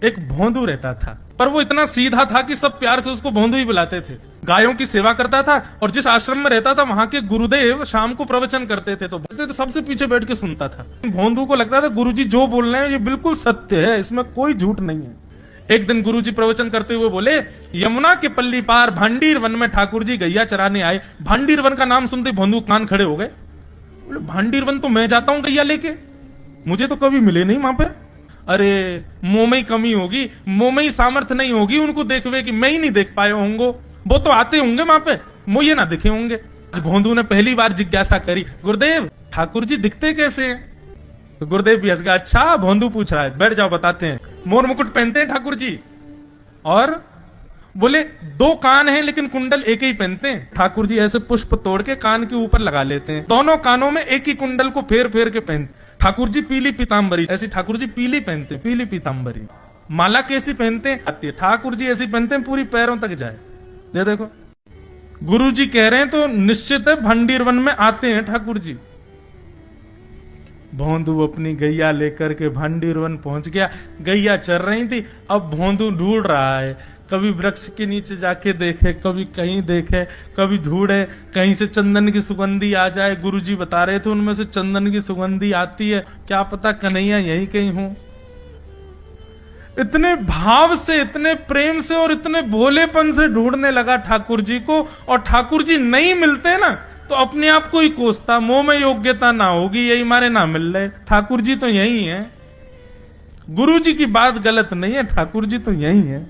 एक भोंदू रहता था, पर वो इतना सीधा था कि सब प्यार से उसको भोंदू ही बुलाते थे। गायों की सेवा करता था और जिस आश्रम में रहता था वहां के गुरुदेव शाम को प्रवचन करते थे तो सबसे पीछे बैठ के सुनता था। भोंदू को लगता था गुरुजी जो बोल रहे हैं ये बिल्कुल सत्य है, इसमें कोई झूठ नहीं है। एक दिन गुरुजी प्रवचन करते हुए बोले, यमुना के पल्ली पार भांडीर वन में ठाकुर जी गैया चराने आए। भांडीर वन का नाम सुनते भोंदू कान खड़े हो गए। बोले भांडीर वन तो मैं जाता हूं गैया लेके, मुझे तो कभी मिले नहीं वहां पे। अरे मुंह में ही कमी होगी, मुंह में ही सामर्थ्य नहीं होगी उनको देखवे कि मैं ही नहीं देख पाए होंगे, वो तो आते होंगे वहां पे, मुझे ना दिखे होंगे। भोंदू ने पहली बार जिज्ञासा करी, गुरुदेव ठाकुर जी दिखते कैसे हैं? तो गुरुदेव भी हंस गया, अच्छा भोंदू पूछ रहा है, बैठ जाओ बताते हैं। मोर मुकुट पहनते हैं ठाकुर जी, और बोले 2 कान हैं लेकिन कुंडल एक ही पहनते हैं। ठाकुर जी ऐसे पुष्प तोड़ के कान के ऊपर लगा लेते हैं, दोनों कानों में एक ही कुंडल को फेर फेर के पहनते। ठाकुर जी पीली पीताम्बरी, ऐसी ठाकुर जी पीली पहनते, पीली पीताम्बरी। माला कैसी पहनते हैं? आती है। ठाकुर जी ऐसी पहनते हैं पूरी पैरों तक जाए। ये देखो गुरु जी कह रहे हैं तो निश्चित है भंडीर वन में आते हैं ठाकुर जी। भोंदू अपनी गैया लेकर के भांडीर वन पहुंच गया। गैया चर रही थी, अब भोंदू ढूंढ रहा है, कभी वृक्ष के नीचे जाके देखे, कभी कहीं देखे, कभी ढूंढे कहीं से चंदन की सुगंधी आ जाए। गुरुजी बता रहे थे उनमें से चंदन की सुगंधी आती है, क्या पता कन्हैया यहीं कहीं हो। इतने भाव से, इतने प्रेम से और इतने भोलेपन से ढूंढने लगा ठाकुर जी को, और ठाकुर जी नहीं मिलते ना तो अपने आप को ही कोसता, मुंह में योग्यता ना होगी यही मारे ना मिल रहे, ठाकुर जी तो यही है। गुरु जी की बात गलत नहीं है, ठाकुर जी तो यही है।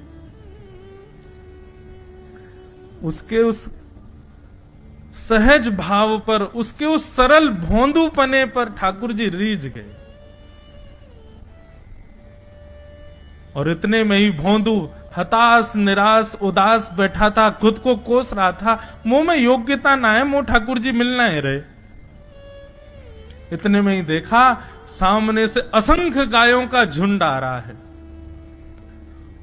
उसके उस सहज भाव पर, उसके उस सरल भोंदूपने पर ठाकुर जी रीझ गए। और इतने में ही भोंदू हताश निराश उदास बैठा था, खुद को कोस रहा था, मुंह में योग्यता ना है, मुंह ठाकुर जी मिलना है रहे। इतने में ही देखा सामने से असंख्य गायों का झुंड आ रहा है,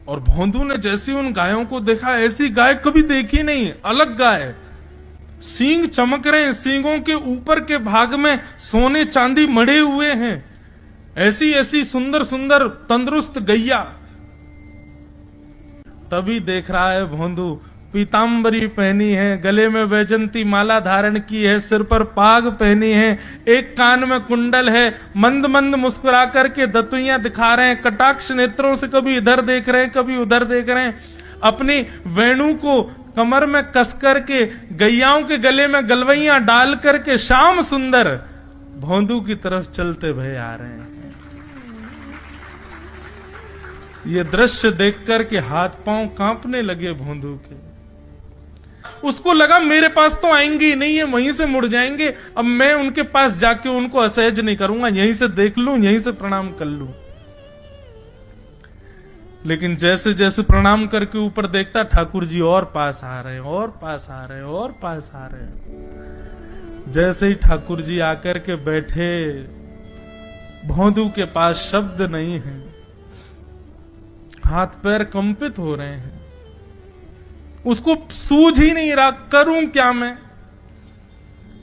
और भोंदू ने जैसे उन गायों को देखा, ऐसी गाय कभी देखी नहीं, अलग गाय, सींग चमक रहे हैं, सींगों के ऊपर के भाग में सोने चांदी मढ़े हुए हैं, ऐसी ऐसी सुंदर सुंदर तंदुरुस्त गैया। तभी देख रहा है भोंदू, पीताम्बरी पहनी है, गले में वैजंती माला धारण की है, सिर पर पाग पहनी है, एक कान में कुंडल है, मंद मंद मुस्कुरा करके दतुइयां दिखा रहे हैं, कटाक्ष नेत्रों से कभी इधर देख रहे हैं कभी उधर देख रहे हैं, अपनी वेणु को कमर में कस करके गैयाओं के गले में गलवैयां डाल करके श्याम सुंदर भोंदू की तरफ चलते भय आ रहे हैं। ये दृश्य देख करके हाथ पांव कांपने लगे भोंदू के। उसको लगा मेरे पास तो आएंगे ही नहीं, है वहीं से मुड़ जाएंगे, अब मैं उनके पास जाके उनको असहज नहीं करूंगा, यहीं से देख लूं, यहीं से प्रणाम कर लूं। लेकिन जैसे जैसे प्रणाम करके ऊपर देखता, ठाकुर जी और पास आ रहे हैं, और पास आ रहे हैं, और पास आ रहे हैं। जैसे ही ठाकुर जी आकर के बैठे, भोंदू के पास शब्द नहीं है, हाथ पैर कंपित हो रहे हैं, उसको सूझ ही नहीं रहा करूं क्या मैं,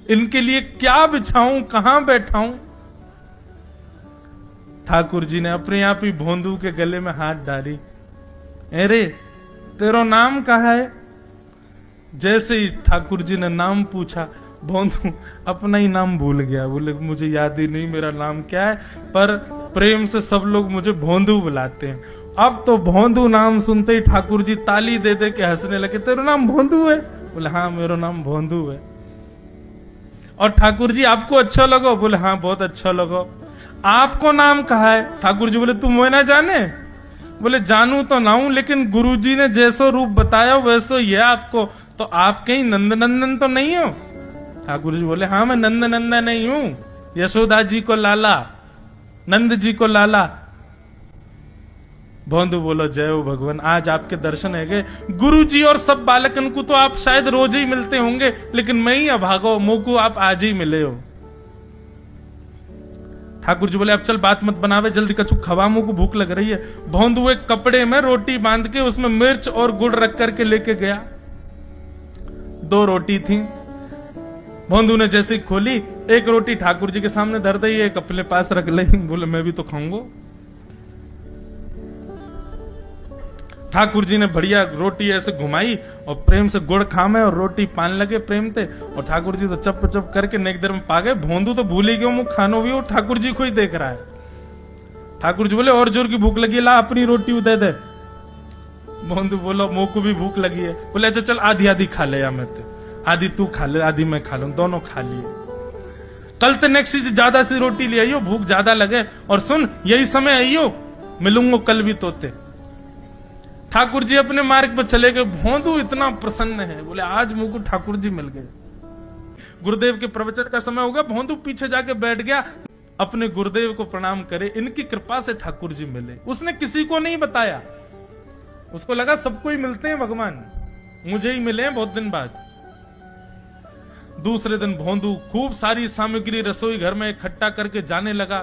इनके लिए क्या बिछाऊं, कहां बैठाऊं। ठाकुर जी ने अपने आप ही भोंदू के गले में हाथ डाली, अरे तेरा नाम कहा है? जैसे ही ठाकुर जी ने नाम पूछा, भोंदू अपना ही नाम भूल गया, बोले मुझे याद ही नहीं मेरा नाम क्या है, पर प्रेम से सब लोग मुझे भोंदू बुलाते हैं। अब तो भोंदू नाम सुनते ही ठाकुर जी ताली दे दे के हंसने लगे, तेरा नाम भोंदू है? बोले हाँ मेरा नाम भोंदू है। और ठाकुर जी आपको अच्छा लगो? बोले हाँ बहुत अच्छा लगो। आपको नाम कहा है? ठाकुर जी बोले तुम वो ना जाने? बोले जानू तो ना हूं, लेकिन गुरु जी ने जैसो रूप बताया वैसो ये आपको, तो आप कहीं नंद नंदन तो नहीं हो? ठाकुर जी बोले हाँ मैं नंद नंदन नहीं हूं, यशोदा जी को लाला, नंद जी को लाला। भोंदू बोलो जय हो भगवान, आज आपके दर्शन है गए। गुरु जी और सब बालकन को तो आप शायद रोज ही मिलते होंगे, लेकिन मैं ही अभागो, मुंह को आप आज ही मिले हो। ठाकुर जी बोले अब चल बात मत बनावे, जल्दी कछु खवा, मुंह को भूख लग रही है। भोंदू एक कपड़े में रोटी बांध के उसमें मिर्च और गुड़ रख करके लेके गया। 2 रोटी थी। भोंदू ने जैसे खोली, एक रोटी ठाकुर जी के सामने धर दी, एक अपने पास रख ले, बोले मैं भी तो खाऊंगा। ठाकुर जी ने बढ़िया रोटी ऐसे घुमाई और प्रेम से गुड़ खामे और रोटी पान लगे प्रेम थे, और ठाकुर जी तो चप चप करके नेक देर में पा गए। भोंदू तो भूल ही गयो, मुख खानो भी वो ठाकुर जी को ही देख रहा है। ठाकुर जी बोले और जोर की भूख लगी, ला अपनी रोटी दे दे। भोंदू बोलो मुंह को भी भूख लगी है। बोले अच्छा चल आधी आधी खा ले, या मैं आधी तू खा ले आधी मैं खा लूं, दोनों खा लिए। कल तो नेक्स्ट से ज्यादा सी रोटी ले आइयो, भूख ज्यादा लगे, और सुन यही समय आइयो, मिलूंगा कल भी तोते। ठाकुर जी अपने मार्ग पर चले गए। भोंदू इतना प्रसन्न है, बोले आज मुझको ठाकुर जी मिल गए। गुरुदेव के प्रवचन का समय हो गया, भोंदू पीछे जाके बैठ गया, अपने गुरुदेव को प्रणाम करे, इनकी कृपा से ठाकुर जी मिले। उसने किसी को नहीं बताया, उसको लगा सबको ही मिलते हैं भगवान, मुझे ही मिले हैं बहुत दिन बाद। दूसरे दिन भोंदू खूब सारी सामग्री रसोई घर में इकट्ठा करके जाने लगा।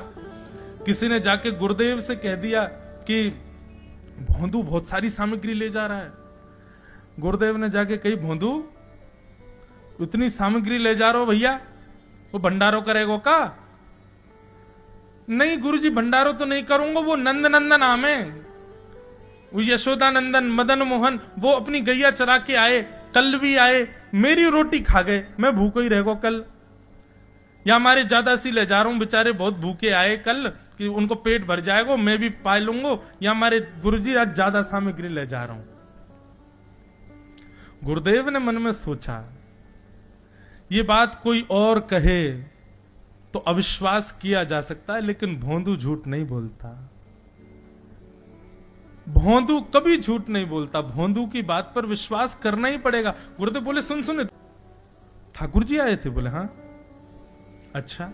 किसी ने जाके गुरुदेव से कह दिया कि भोंदू बहुत सारी सामग्री ले जा रहा है। गुरुदेव ने जाके कही, भोंदू इतनी सामग्री ले जा रहा हो भैया, वो भंडारो करेगो का? नहीं गुरुजी भंडारो तो नहीं करूंगा, वो नंद नंदन नाम है, वो यशोदा नंदन मदन मोहन, वो अपनी गैया चरा के आए, कल भी आए, मेरी रोटी खा गए, मैं भूखो ही रहेगा कल। या हमारे ज्यादा सी ले जा रहा हूं, बेचारे बहुत भूखे आए कल, कि उनको पेट भर जाएगा, मैं भी पा लूंगा, या हमारे गुरुजी आज ज्यादा सामग्री ले जा रहा हूं। गुरुदेव ने मन में सोचा ये बात कोई और कहे तो अविश्वास किया जा सकता है, लेकिन भोंदू झूठ नहीं बोलता। भोंदू कभी झूठ नहीं बोलता, भोंदू की बात पर विश्वास करना ही पड़ेगा। गुरुदेव बोले सुन सुन ठाकुर जी आए थे? बोले हाँ। अच्छा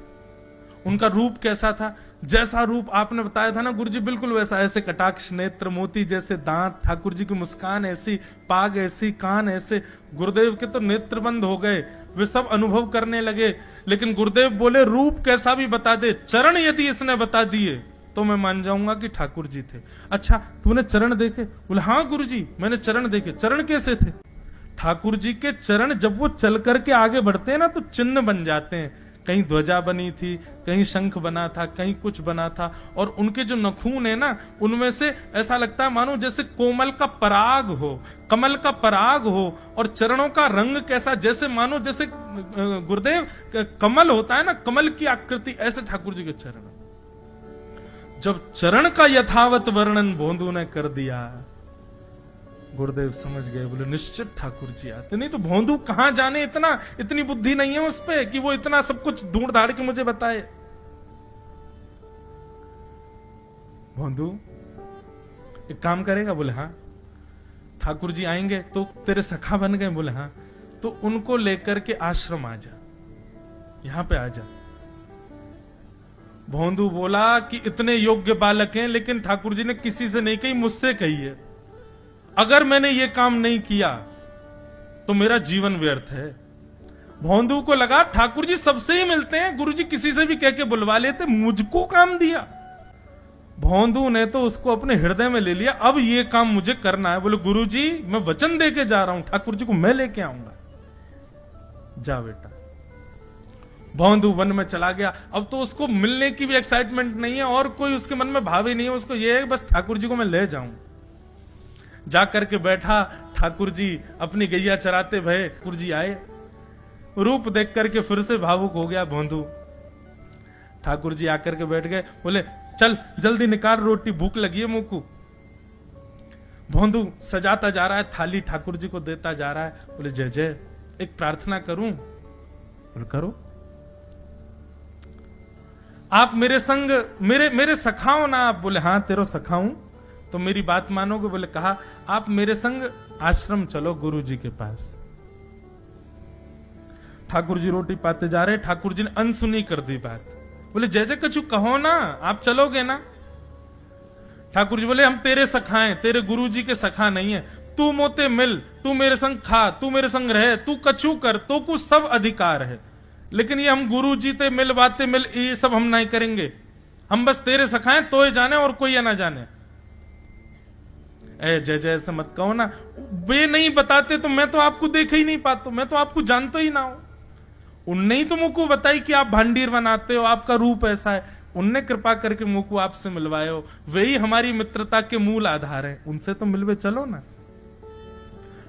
उनका रूप कैसा था? जैसा रूप आपने बताया था ना गुरुजी, बिल्कुल वैसा, ऐसे कटाक्ष नेत्र, मोती जैसे दांत, ठाकुर जी की मुस्कान ऐसी, पाग ऐसी, कान ऐसे। गुरुदेव के तो नेत्र बंद हो गए, वे सब अनुभव करने लगे। लेकिन गुरुदेव बोले रूप कैसा भी बता दे, चरण यदि इसने बता दिए तो मैं मान जाऊंगा कि ठाकुर जी थे। अच्छा तूने चरण देखे? बोले हाँ गुरुजी मैंने चरण देखे। चरण कैसे थे? ठाकुर जी के चरण जब वो चल करके आगे बढ़ते हैं ना तो चिन्ह बन जाते हैं। कहीं ध्वजा बनी थी, कहीं शंख बना था, कहीं कुछ बना था, और उनके जो नखून है ना उनमें से ऐसा लगता है मानो जैसे कोमल का पराग हो, कमल का पराग हो। और चरणों का रंग कैसा, जैसे मानो जैसे गुरुदेव कमल होता है ना, कमल की आकृति, ऐसे ठाकुर जी के चरण। जब चरण का यथावत वर्णन भोंदू ने कर दिया, गुरुदेव समझ गए, बोले निश्चित ठाकुर जी आते। नहीं तो भोंदू कहां जाने, इतनी बुद्धि नहीं है उस पे कि वो इतना सब कुछ ढूंढ धाड़ के मुझे बताए। भोंदू एक काम करेगा? बोले हाँ। ठाकुर जी आएंगे तो तेरे सखा बन गए? बोले हाँ। तो उनको लेकर के आश्रम आ जा, यहां पे आ जा। भोंदू बोला कि इतने योग्य बालक हैं, लेकिन ठाकुर जी ने किसी से नहीं कही, मुझसे कही है। अगर मैंने ये काम नहीं किया तो मेरा जीवन व्यर्थ है। भोंदू को लगा ठाकुर जी सबसे ही मिलते हैं, गुरुजी किसी से भी कह के बुलवा लेते, मुझको काम दिया। भोंदू ने तो उसको अपने हृदय में ले लिया, अब ये काम मुझे करना है। बोले गुरुजी मैं वचन दे के जा रहा हूं, ठाकुर जी को मैं लेके आऊंगा। जा बेटा। भोंदू वन में चला गया। अब तो उसको मिलने की भी एक्साइटमेंट नहीं है और कोई उसके मन में भाव ही नहीं है, उसको ये है बस ठाकुर जी को मैं ले जाऊं। जाकर के बैठा, ठाकुर जी अपनी गैया चराते भये, ठाकुर जी आए, रूप देख करके फिर से भावुक हो गया भोंदू। ठाकुर जी आकर के बैठ गए, बोले चल जल्दी निकाल रोटी, भूख लगी है मुंह को। भोंदू सजाता जा रहा है थाली, ठाकुर जी को देता जा रहा है। बोले जय जय एक प्रार्थना करूं? बोले करो। आप मेरे संग मेरे सखाओ ना आप? बोले हाँ तेरो सखाऊं तो मेरी बात मानोगे? बोले कहा आप मेरे संग आश्रम चलो गुरु जी के पास। ठाकुर जी रोटी पाते जा रहे, ठाकुर जी ने अनसुनी कर दी बात। बोले जय जय कछु कहो ना, आप चलोगे ना? ठाकुर जी बोले हम तेरे सखा हैं, तेरे गुरु जी के सखा नहीं है। तू मोते मिल, तू मेरे संग खा, तू मेरे संग रहे, तू कछु कर, तो कुछ सब अधिकार है, लेकिन ये हम गुरु जी ते मिल बातें मिल ये सब हम नहीं करेंगे। हम बस तेरे सखा हैं, तो ये जाने और कोई ये ना जाने। ए जय जय ऐसा मत कहो ना, वे नहीं बताते तो मैं तो आपको देख ही नहीं पाता, मैं तो आपको जानता ही ना हूं। उनने ही तो मुझको बताई कि आप भांडीर बनाते हो, आपका रूप ऐसा है। उनने कृपा करके मुंह को आपसे मिलवाए हो, वही हमारी मित्रता के मूल आधार है, उनसे तो मिलवे चलो ना।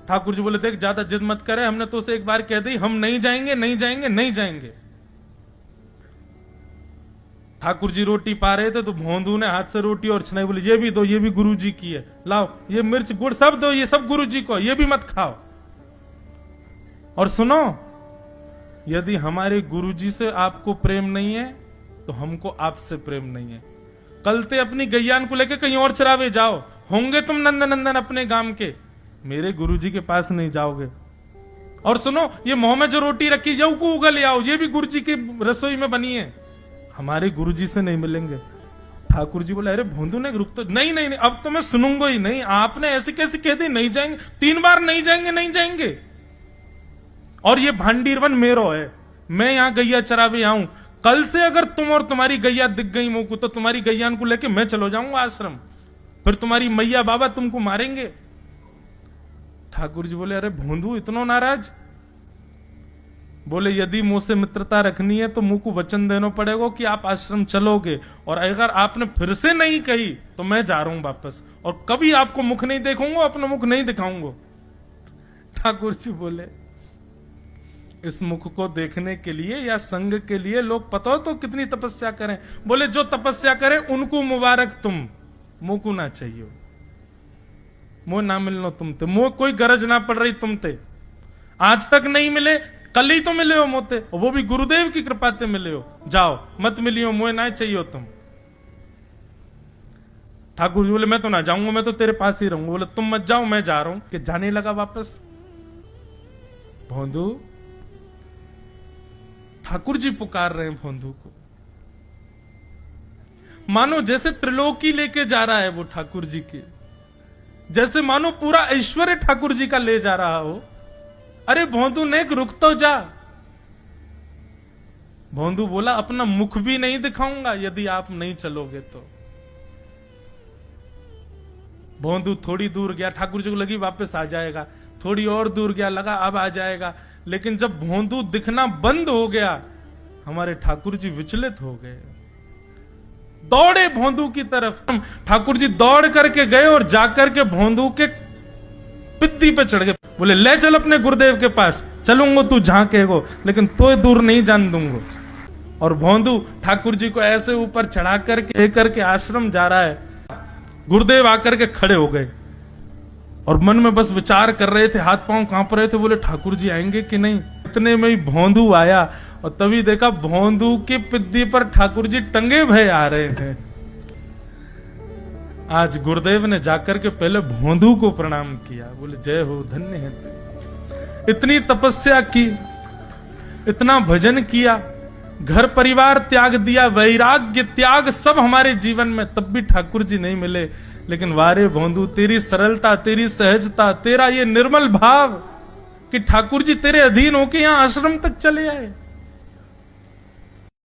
ठाकुर जी बोले देख ज्यादा जिद मत करे, हमने तो उसे एक बार कह दी हम नहीं जाएंगे नहीं जाएंगे नहीं जाएंगे। ठाकुर जी रोटी पा रहे थे तो भोंदू ने हाथ से रोटी और छनाई बोली ये भी दो, ये भी गुरु जी की है, लाओ ये मिर्च गुड़ सब दो, ये सब गुरु जी को, ये भी मत खाओ। और सुनो, यदि हमारे गुरु जी से आपको प्रेम नहीं है तो हमको आपसे प्रेम नहीं है। कल ते अपनी गैयान को लेकर कहीं और चरावे जाओ, होंगे तुम नंदन अपने गांव के, मेरे गुरुजी के पास नहीं जाओगे। और सुनो, ये मुंह में जो रोटी रखी यू को उगल ले आओ, ये भी गुरुजी की रसोई में बनी है, हमारे गुरुजी से नहीं मिलेंगे। ठाकुर जी बोले अरे भोंदू ने रुक तो, नहीं नहीं नहीं अब तो मैं सुनूंगा ही नहीं, आपने ऐसे कैसे कह दी नहीं जाएंगे, 3 बार नहीं जाएंगे नहीं जाएंगे। और ये भांडीरवन मेरो है, मैं यहां गैया चरावे आऊं, कल से अगर तुम और तुम्हारी गैया दिख गई मुंह को तो तुम्हारी गैयान को लेके मैं चलो जाऊंगा आश्रम, फिर तुम्हारी मैया बाबा तुमको मारेंगे। ठाकुर जी बोले अरे भोंदू इतना नाराज? बोले यदि मुंह से मित्रता रखनी है तो मुंह को वचन देना पड़ेगा कि आप आश्रम चलोगे, और अगर आपने फिर से नहीं कही तो मैं जा रहा हूं वापस, और कभी आपको मुख नहीं देखूंगा, अपना मुख नहीं दिखाऊंगा। ठाकुर जी बोले इस मुख को देखने के लिए या संग के लिए लोग पता हो तो कितनी तपस्या करें। बोले जो तपस्या करें उनको मुबारक, तुम मुंह को ना चाहिए, मुंह ना मिलनो तुमते, मुंह कोई गरज ना पड़ रही तुमते, आज तक नहीं मिले कल ही तो मिले हो मोते, वो भी गुरुदेव की कृपा से मिले हो, जाओ मत मिलियो, मुंह ना चाहिए तुम। ठाकुर जी बोले मैं तो ना जाऊंगा, मैं तो तेरे पास ही रहूंगा। बोले तुम मत जाओ मैं जा रहा हूं। कि जाने लगा वापस। भोंदू, ठाकुर जी पुकार रहे हैं भोंदू को, मानो जैसे त्रिलोकी लेके जा रहा है वो ठाकुर जी की, जैसे मानो पूरा ऐश्वर्य ठाकुर जी का ले जा रहा हो। अरे भोंदू ने रुक तो जा। भोंदू बोला अपना मुख भी नहीं दिखाऊंगा यदि आप नहीं चलोगे तो। भोंदू थोड़ी दूर गया, ठाकुर जी को लगी वापस आ जाएगा, थोड़ी और दूर गया, लगा अब आ जाएगा, लेकिन जब भोंदू दिखना बंद हो गया हमारे ठाकुर जी विचलित हो गए, दौड़े भोंदू की तरफ। ठाकुर जी दौड़ करके गए और जाकर के भोंदू के पित्ती पे चढ़ गए। बोले ले चल अपने गुरुदेव के पास, चलूंगा तू जहां कहेगो, लेकिन तो दूर नहीं जान दूंगा। और भोंदू ठाकुर जी को ऐसे ऊपर चढ़ा करके लेकर के आश्रम जा रहा है। गुरुदेव आकर के खड़े हो गए और मन में बस विचार कर रहे थे, हाथ पांव कांप रहे थे। बोले ठाकुर जी आएंगे कि नहीं। इतने में ही भोंदू आया और तभी देखा भोंदू के पिद्दी पर ठाकुर जी टंगे भय आ रहे थे। आज गुरुदेव ने जाकर के पहले भोंदू को प्रणाम किया। बोले जय हो, धन्य है तू, इतनी तपस्या की, इतना भजन किया, घर परिवार त्याग दिया, वैराग्य त्याग सब हमारे जीवन में, तब भी ठाकुर जी नहीं मिले। लेकिन वारे भोंदू, तेरी सरलता, तेरी सहजता, तेरा ये निर्मल भाव कि ठाकुर जी तेरे अधीन होके यहां आश्रम तक चले आए।